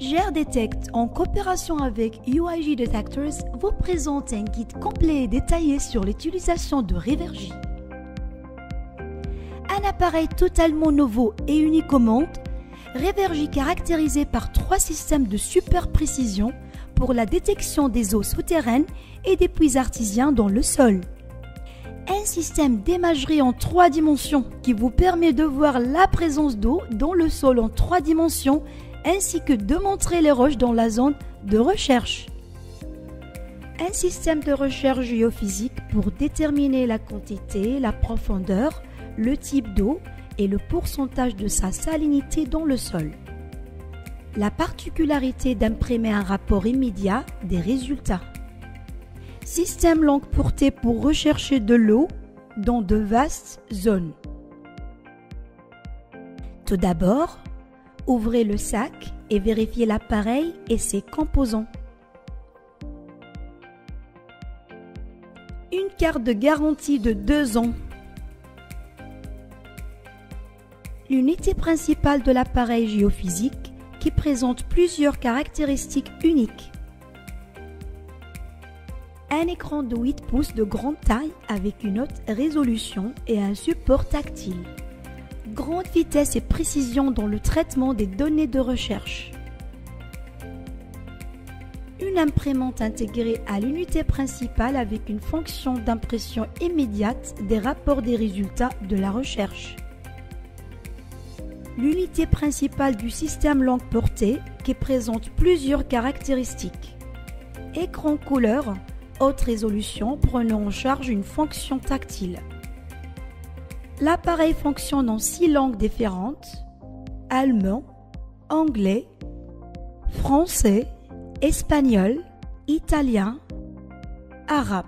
GereDetect, en coopération avec UIG Detectors, vous présente un guide complet et détaillé sur l'utilisation de Revergy. Un appareil totalement nouveau et unique au monde, Revergy caractérisé par 3 systèmes de super précision pour la détection des eaux souterraines et des puits artésiens dans le sol. Un système d'imagerie en 3 dimensions qui vous permet de voir la présence d'eau dans le sol en 3 dimensions ainsi que de montrer les roches dans la zone de recherche. Un système de recherche géophysique pour déterminer la quantité, la profondeur, le type d'eau et le pourcentage de sa salinité dans le sol. La particularité d'imprimer un rapport immédiat des résultats. Système longue portée pour rechercher de l'eau dans de vastes zones. Tout d'abord, ouvrez le sac et vérifiez l'appareil et ses composants. Une carte de garantie de 2 ans. L'unité principale de l'appareil géophysique qui présente plusieurs caractéristiques uniques. Un écran de 8 pouces de grande taille avec une haute résolution et un support tactile. Grande vitesse et précision dans le traitement des données de recherche. Une imprimante intégrée à l'unité principale avec une fonction d'impression immédiate des rapports des résultats de la recherche. L'unité principale du système longue portée qui présente plusieurs caractéristiques. Écran couleur, haute résolution prenant en charge une fonction tactile. L'appareil fonctionne en 6 langues différentes: allemand, anglais, français, espagnol, italien, arabe.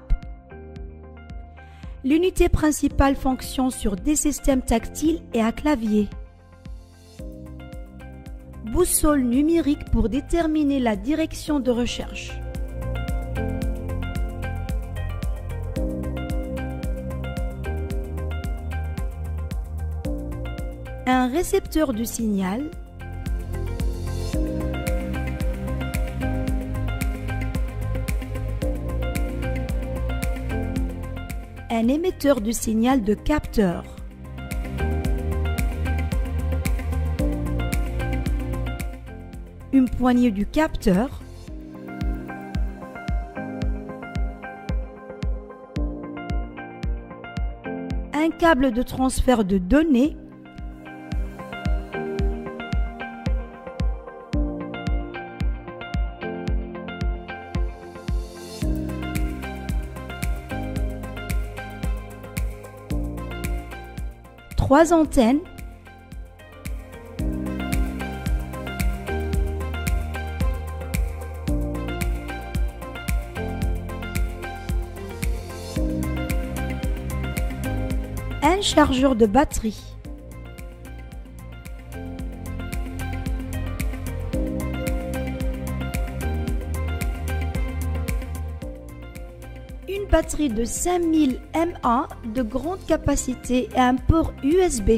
L'unité principale fonctionne sur des systèmes tactiles et à clavier. Boussole numérique pour déterminer la direction de recherche. Un récepteur de signal, un émetteur de signal de capteur, une poignée du capteur, un câble de transfert de données, trois antennes, un chargeur de batterie. Une batterie de 5000 mAh de grande capacité et un port USB.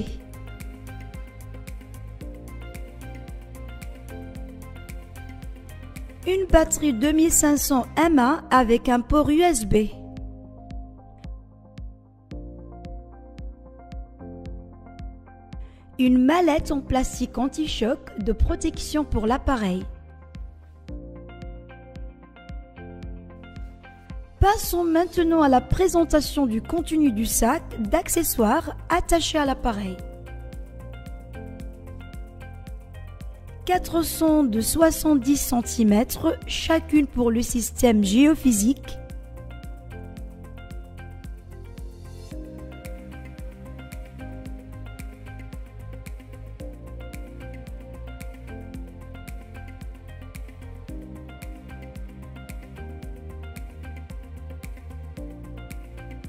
Une batterie 2500 mAh avec un port USB. Une mallette en plastique anti-choc de protection pour l'appareil. Passons maintenant à la présentation du contenu du sac d'accessoires attaché à l'appareil. 4 sondes de 70 cm, chacune pour le système géophysique.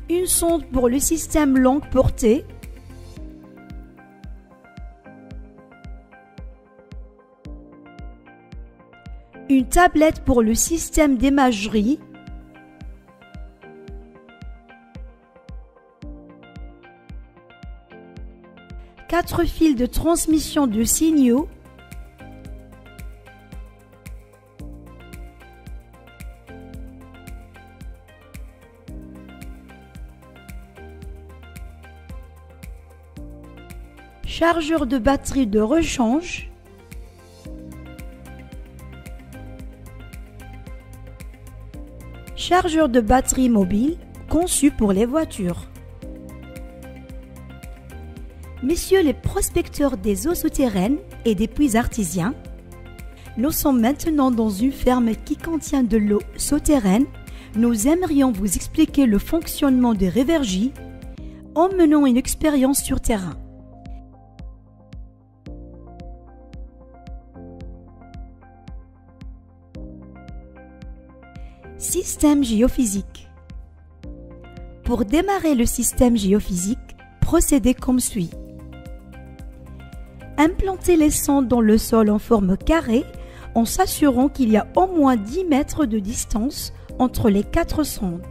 Une sonde pour le système longue portée. Une tablette pour le système d'imagerie. Quatre fils de transmission de signaux. chargeur de batterie de rechange, chargeur de batterie mobile conçu pour les voitures. Messieurs les prospecteurs des eaux souterraines et des puits artésiens, nous sommes maintenant dans une ferme qui contient de l'eau souterraine. Nous aimerions vous expliquer le fonctionnement des révergies en menant une expérience sur terrain. Système géophysique. Pour démarrer le système géophysique, procédez comme suit. Implantez les sondes dans le sol en forme carrée en s'assurant qu'il y a au moins 10 mètres de distance entre les 4 sondes.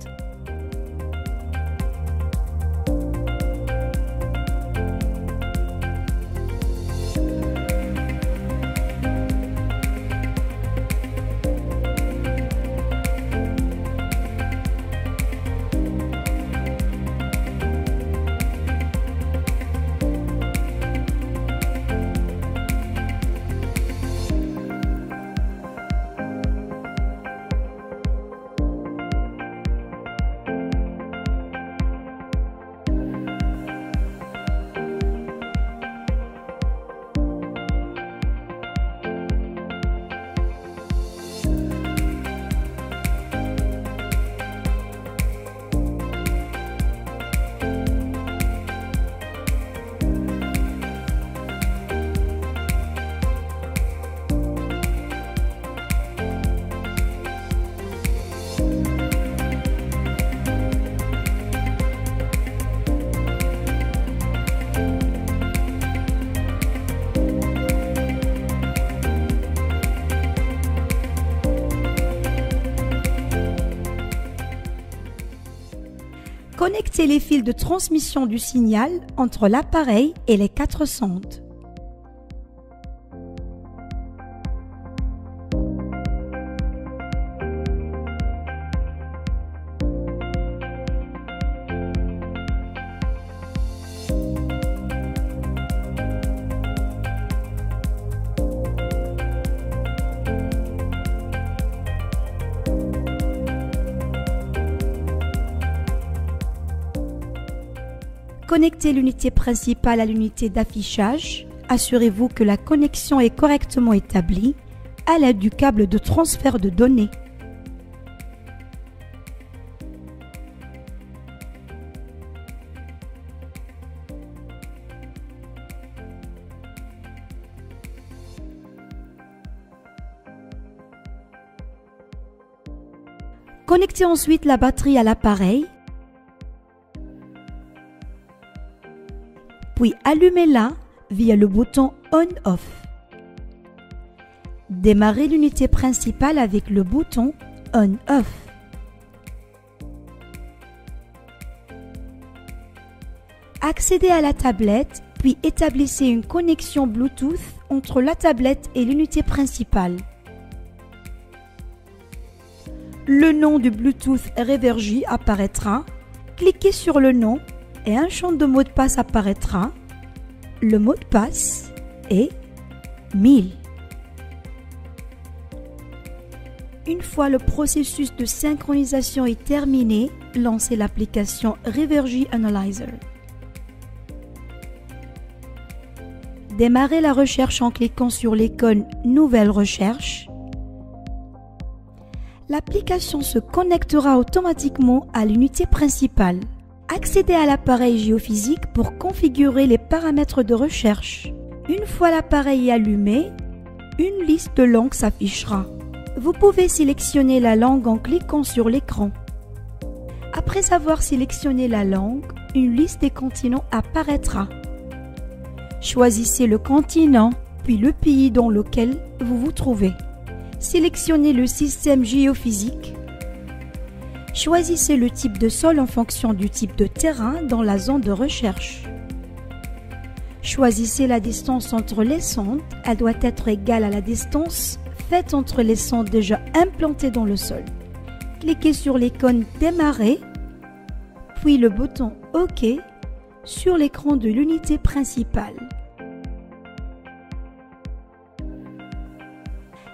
Connectez les fils de transmission du signal entre l'appareil et les 4 sondes. Connectez l'unité principale à l'unité d'affichage. Assurez-vous que la connexion est correctement établie à l'aide du câble de transfert de données. Connectez ensuite la batterie à l'appareil. Puis allumez-la via le bouton On/Off. Démarrez l'unité principale avec le bouton On/Off. Accédez à la tablette, puis établissez une connexion Bluetooth entre la tablette et l'unité principale. Le nom du Bluetooth Révergie apparaîtra. Cliquez sur le nom et un champ de mot de passe apparaîtra. Le mot de passe est 1000. Une fois le processus de synchronisation est terminé, lancez l'application Révergie Analyzer. Démarrez la recherche en cliquant sur l'icône Nouvelle recherche. L'application se connectera automatiquement à l'unité principale. Accédez à l'appareil géophysique pour configurer les paramètres de recherche. Une fois l'appareil allumé, une liste de langues s'affichera. Vous pouvez sélectionner la langue en cliquant sur l'écran. Après avoir sélectionné la langue, une liste des continents apparaîtra. Choisissez le continent, puis le pays dans lequel vous vous trouvez. Sélectionnez le système géophysique. Choisissez le type de sol en fonction du type de terrain dans la zone de recherche. Choisissez la distance entre les sondes. Elle doit être égale à la distance faite entre les sondes déjà implantées dans le sol. Cliquez sur l'icône Démarrer, puis le bouton OK sur l'écran de l'unité principale.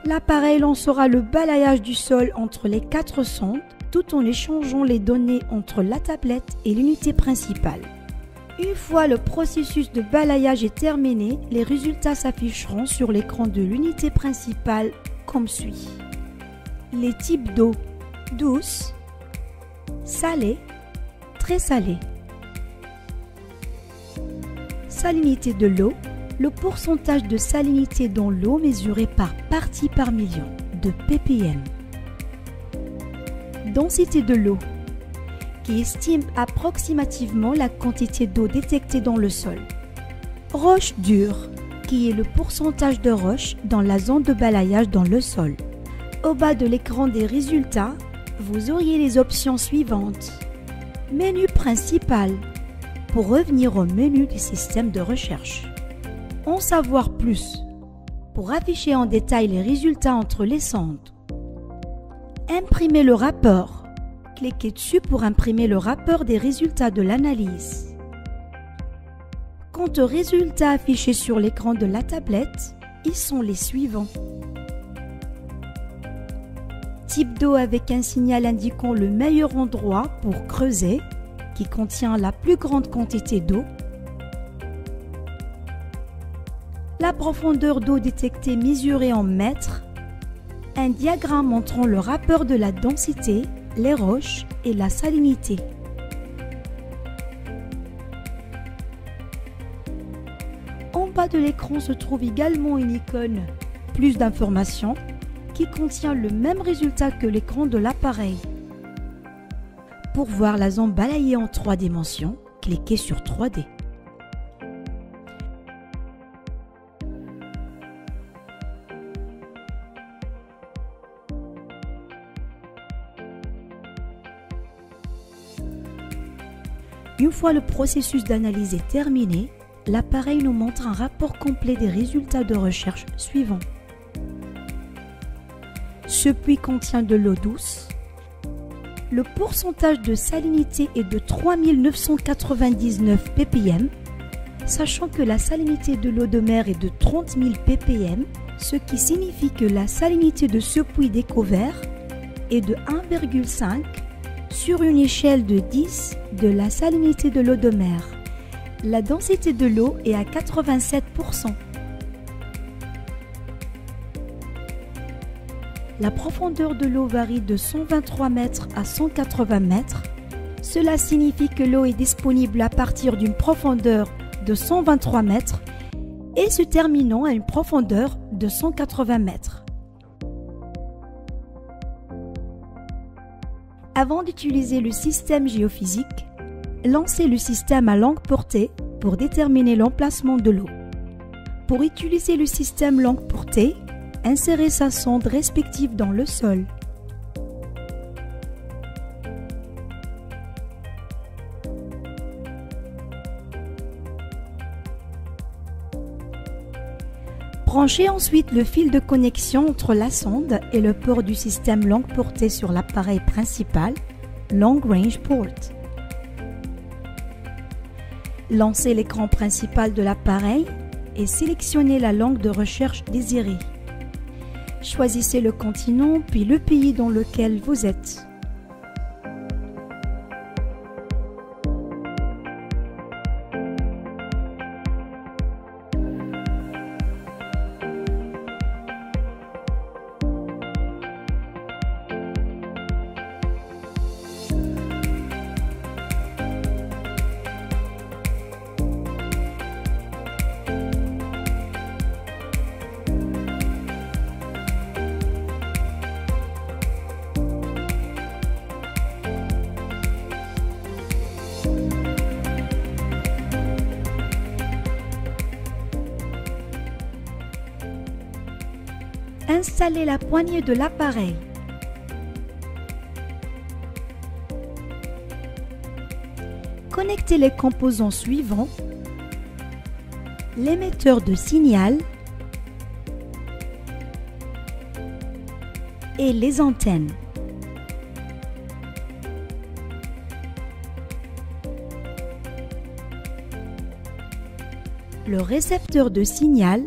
L'appareil lancera le balayage du sol entre les 4 sondes tout en échangeant les données entre la tablette et l'unité principale. Une fois le processus de balayage est terminé, les résultats s'afficheront sur l'écran de l'unité principale comme suit. Les types d'eau: douce, salée, très salée. Salinité de l'eau: le pourcentage de salinité dans l'eau mesuré par partie par million de ppm. Densité de l'eau, qui estime approximativement la quantité d'eau détectée dans le sol. Roche dure, qui est le pourcentage de roche dans la zone de balayage dans le sol. Au bas de l'écran des résultats, vous auriez les options suivantes. Menu principal, pour revenir au menu du système de recherche. En savoir plus, pour afficher en détail les résultats entre les sondes. Imprimer le rapport. Cliquez dessus pour imprimer le rapport des résultats de l'analyse. Quant aux résultats affichés sur l'écran de la tablette, ils sont les suivants. Type d'eau avec un signal indiquant le meilleur endroit pour creuser, qui contient la plus grande quantité d'eau. La profondeur d'eau détectée mesurée en mètres. Un diagramme montrant le rapport de la densité, les roches et la salinité. En bas de l'écran se trouve également une icône « Plus d'informations » qui contient le même résultat que l'écran de l'appareil. Pour voir la zone balayée en 3 dimensions, cliquez sur 3D. Une fois le processus d'analyse est terminé, l'appareil nous montre un rapport complet des résultats de recherche suivants. Ce puits contient de l'eau douce. Le pourcentage de salinité est de 3999 ppm, sachant que la salinité de l'eau de mer est de 30 000 ppm, ce qui signifie que la salinité de ce puits découvert est de 1,5 sur une échelle de 10 de la salinité de l'eau de mer. La densité de l'eau est à 87%. La profondeur de l'eau varie de 123 mètres à 180 mètres. Cela signifie que l'eau est disponible à partir d'une profondeur de 123 mètres et se terminant à une profondeur de 180 mètres. Avant d'utiliser le système géophysique, lancez le système à longue portée pour déterminer l'emplacement de l'eau. Pour utiliser le système longue portée, insérez sa sonde respective dans le sol. Branchez ensuite le fil de connexion entre la sonde et le port du système longue portée sur l'appareil principal, Long Range Port. Lancez l'écran principal de l'appareil et sélectionnez la langue de recherche désirée. Choisissez le continent puis le pays dans lequel vous êtes. Installez la poignée de l'appareil. Connectez les composants suivants: l'émetteur de signal et les antennes. Le récepteur de signal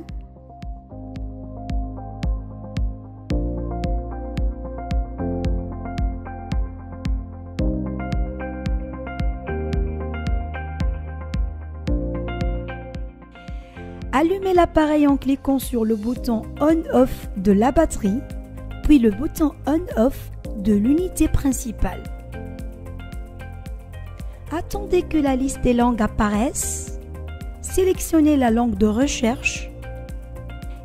Allumez l'appareil en cliquant sur le bouton On/Off de la batterie, puis le bouton On/Off de l'unité principale. Attendez que la liste des langues apparaisse. Sélectionnez la langue de recherche.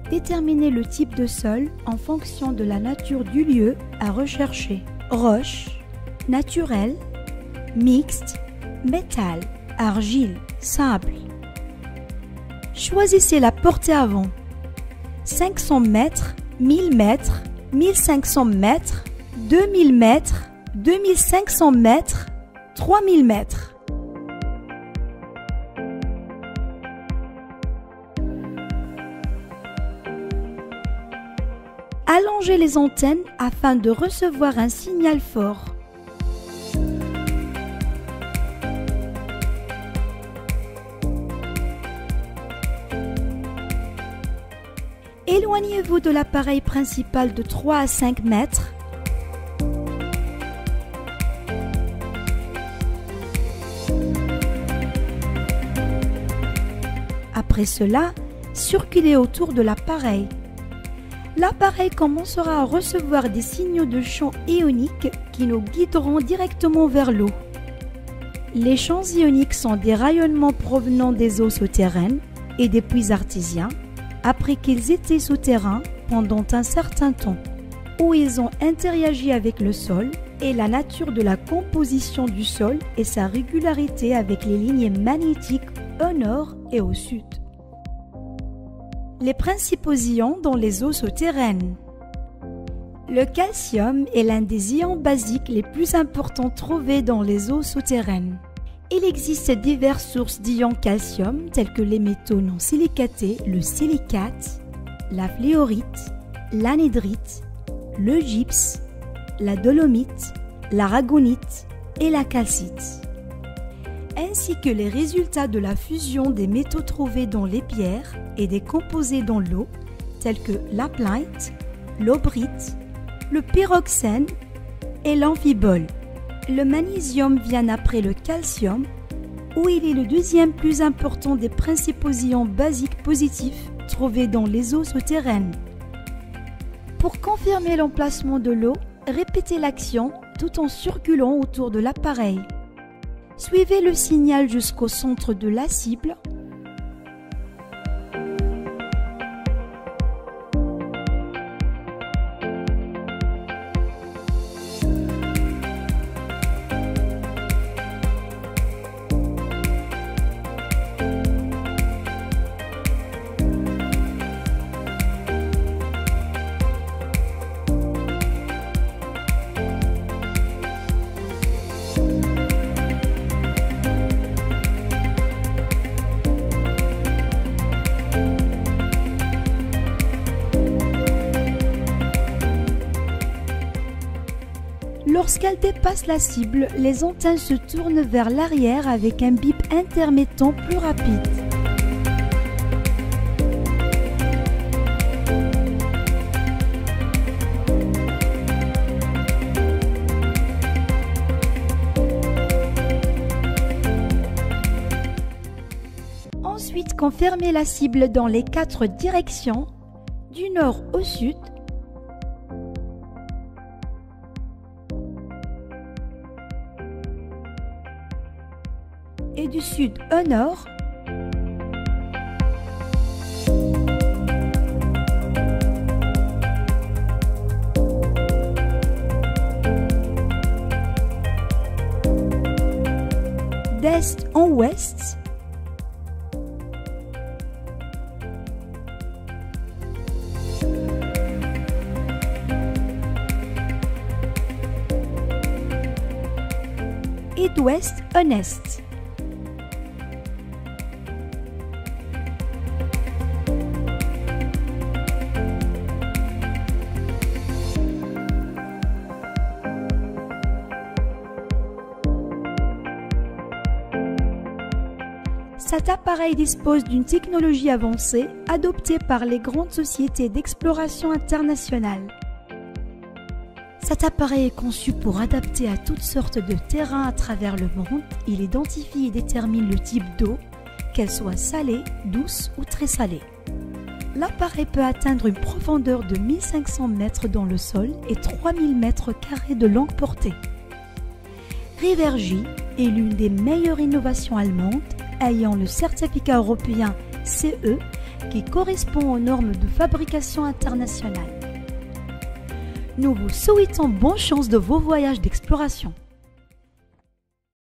Déterminez le type de sol en fonction de la nature du lieu à rechercher. Roche, naturel, mixte, métal, argile, sable. Choisissez la portée avant. 500 mètres, 1000 mètres, 1500 mètres, 2000 mètres, 2500 mètres, 3000 mètres. Allongez les antennes afin de recevoir un signal fort. Éloignez-vous de l'appareil principal de 3 à 5 mètres. Après cela, circulez autour de l'appareil. L'appareil commencera à recevoir des signaux de champs ioniques qui nous guideront directement vers l'eau. Les champs ioniques sont des rayonnements provenant des eaux souterraines et des puits artésiens après qu'ils étaient souterrains pendant un certain temps, où ils ont interagi avec le sol et la nature de la composition du sol et sa régularité avec les lignes magnétiques au nord et au sud. Les principaux ions dans les eaux souterraines. Le calcium est l'un des ions basiques les plus importants trouvés dans les eaux souterraines. Il existe diverses sources d'ions calcium tels que les métaux non silicatés, le silicate, la fluorite, l'anhydrite, le gypse, la dolomite, l'aragonite et la calcite, ainsi que les résultats de la fusion des métaux trouvés dans les pierres et des composés dans l'eau tels que l'apatite, l'aubrite, le pyroxène et l'amphibole. Le magnésium vient après le calcium, où il est le deuxième plus important des principaux ions basiques positifs trouvés dans les eaux souterraines. Pour confirmer l'emplacement de l'eau, répétez l'action tout en circulant autour de l'appareil. Suivez le signal jusqu'au centre de la cible. Lorsqu'elle dépasse la cible, les antennes se tournent vers l'arrière avec un bip intermittent plus rapide. Ensuite, confirmez la cible dans les 4 directions, du nord au sud, et du sud au nord. D'est en ouest. Et d'ouest en est. Cet appareil dispose d'une technologie avancée adoptée par les grandes sociétés d'exploration internationale. Cet appareil est conçu pour adapter à toutes sortes de terrains à travers le monde. Il identifie et détermine le type d'eau qu'elle soit salée, douce ou très salée. L'appareil peut atteindre une profondeur de 1500 mètres dans le sol et 3000 mètres carrés de longue portée. Rivergy est l'une des meilleures innovations allemandes ayant le certificat européen CE qui correspond aux normes de fabrication internationale. Nous vous souhaitons bonne chance de vos voyages d'exploration.